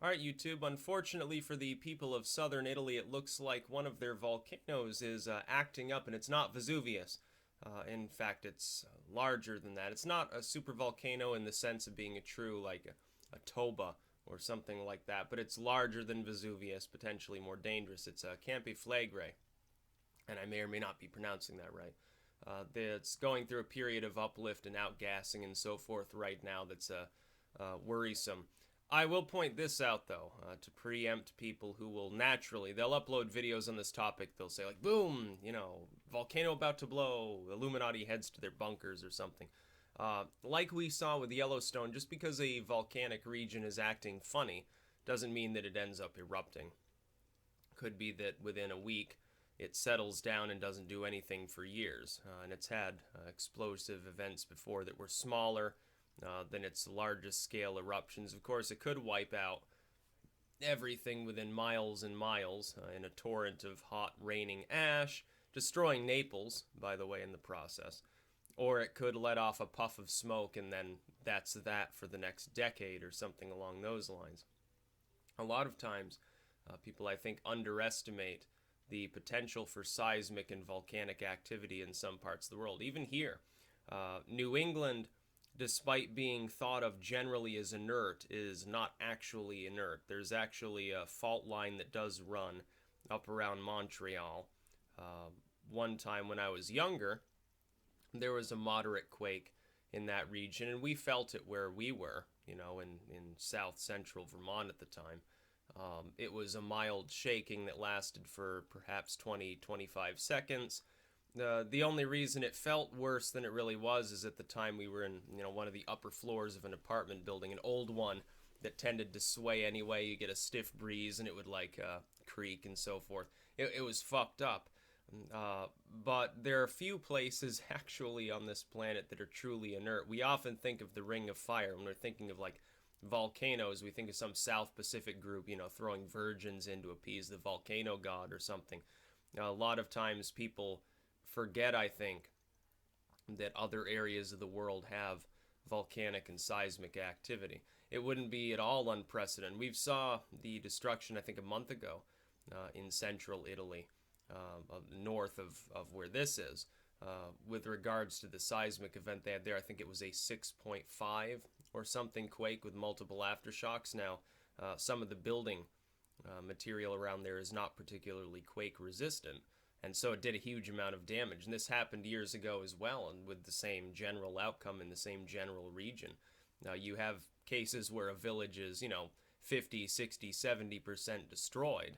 Alright, YouTube, unfortunately for the people of southern Italy, it looks like one of their volcanoes is acting up, and it's not Vesuvius. In fact, it's larger than that. It's not a supervolcano in the sense of being a true, like a Toba or something like that, but it's larger than Vesuvius, potentially more dangerous. It's Campi Flegrei, and I may or may not be pronouncing that right. It's going through a period of uplift and outgassing and so forth right now that's worrisome. I will point this out though, to preempt people who will naturally, they'll upload videos on this topic. They'll say like, boom, volcano about to blow, Illuminati heads to their bunkers or something. Like we saw with Yellowstone, just because a volcanic region is acting funny doesn't mean that it ends up erupting. Could be that within a week it settles down and doesn't do anything for years. And it's had explosive events before that were smaller than its largest scale eruptions. Of course, it could wipe out everything within miles and miles in a torrent of hot, raining ash, destroying Naples, by the way, in the process. Or it could let off a puff of smoke and then that's that for the next decade or something along those lines. A lot of times, people, I think, underestimate the potential for seismic and volcanic activity in some parts of the world. Even here, New England, despite being thought of generally as inert, is not actually inert. There's actually a fault line that does run up around Montreal. One time when I was younger, there was a moderate quake in that region, and we felt it where we were, in south central Vermont at the time. It was a mild shaking that lasted for perhaps 20-25 seconds. The only reason it felt worse than it really was is at the time we were in one of the upper floors of an apartment building, an old one that tended to sway anyway. You get a stiff breeze and it would creak and so forth. It was fucked up. But there are few places actually on this planet that are truly inert. We often think of the Ring of Fire when we're thinking of volcanoes. We think of some South Pacific group, throwing virgins in to appease the volcano god or something. A lot of times people forget, I think, that other areas of the world have volcanic and seismic activity. It wouldn't be at all unprecedented. We saw the destruction, I think, a month ago in central Italy, north of where this is. With regards to the seismic event they had there, I think it was a 6.5 or something quake with multiple aftershocks. Now, some of the building material around there is not particularly quake resistant, and so it did a huge amount of damage. And this happened years ago as well, and with the same general outcome in the same general region. Now, you have cases where a village is, 50, 60, 70% destroyed,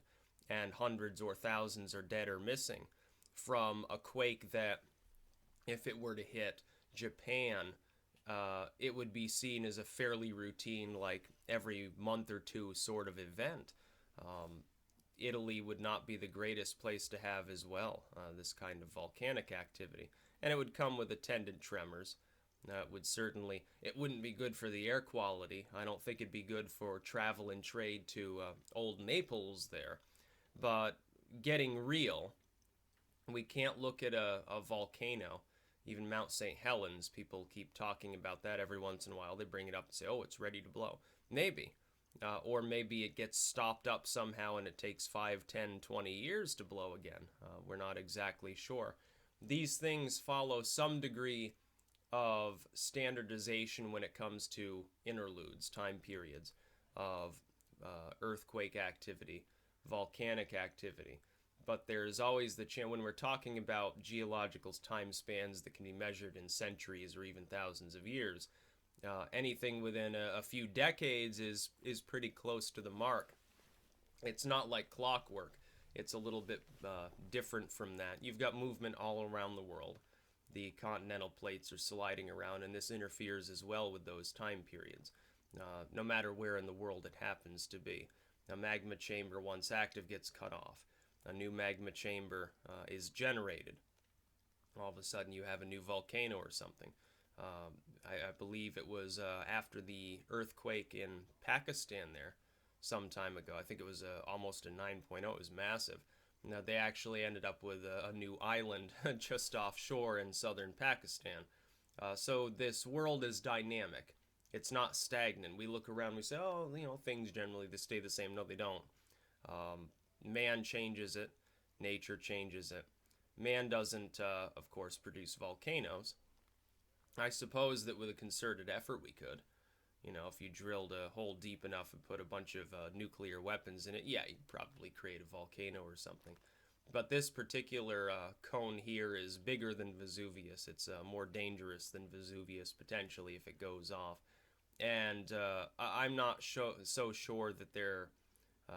and hundreds or thousands are dead or missing from a quake that, if it were to hit Japan, it would be seen as a fairly routine, every month or two sort of event. Italy would not be the greatest place to have as well, this kind of volcanic activity. And it would come with attendant tremors. It wouldn't be good for the air quality. I don't think it'd be good for travel and trade to old Naples there. But getting real, we can't look at a volcano, even Mount St. Helens. People keep talking about that every once in a while. They bring it up and say, oh, it's ready to blow. Maybe. Or maybe it gets stopped up somehow and it takes 5, 10, 20 years to blow again. We're not exactly sure. These things follow some degree of standardization when it comes to interludes, time periods of earthquake activity, volcanic activity. But there's always the chance, when we're talking about geological time spans that can be measured in centuries or even thousands of years, anything within a few decades is pretty close to the mark. It's not like clockwork. It's a little bit different from that. You've got movement all around the world. The continental plates are sliding around, and this interferes as well with those time periods, no matter where in the world it happens to be. A magma chamber, once active, gets cut off. A new magma chamber is generated. All of a sudden you have a new volcano or something. I believe it was after the earthquake in Pakistan there some time ago. I think it was almost a 9.0. It was massive. Now, they actually ended up with a new island just offshore in southern Pakistan. So this world is dynamic. It's not stagnant. We look around, we say, oh, things generally they stay the same. No, they don't. Man changes it, nature changes it. Man doesn't, of course, produce volcanoes. I suppose that with a concerted effort we could. If you drilled a hole deep enough and put a bunch of nuclear weapons in it, yeah, you'd probably create a volcano or something. But this particular cone here is bigger than Vesuvius. It's more dangerous than Vesuvius, potentially, if it goes off. And I'm not so sure that they're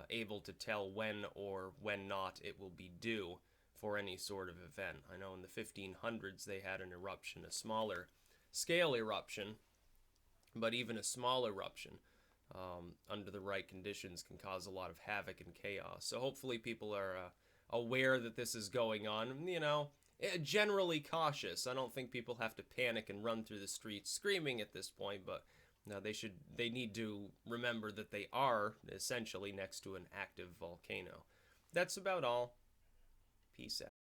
able to tell when or when not it will be due for any sort of event. I know in the 1500s they had an eruption, a smaller scale eruption, but even a small eruption under the right conditions can cause a lot of havoc and chaos. So hopefully people are aware that this is going on, generally cautious. I don't think people have to panic and run through the streets screaming at this point, but no, they need to remember that they are essentially next to an active volcano. That's about all. Peace out.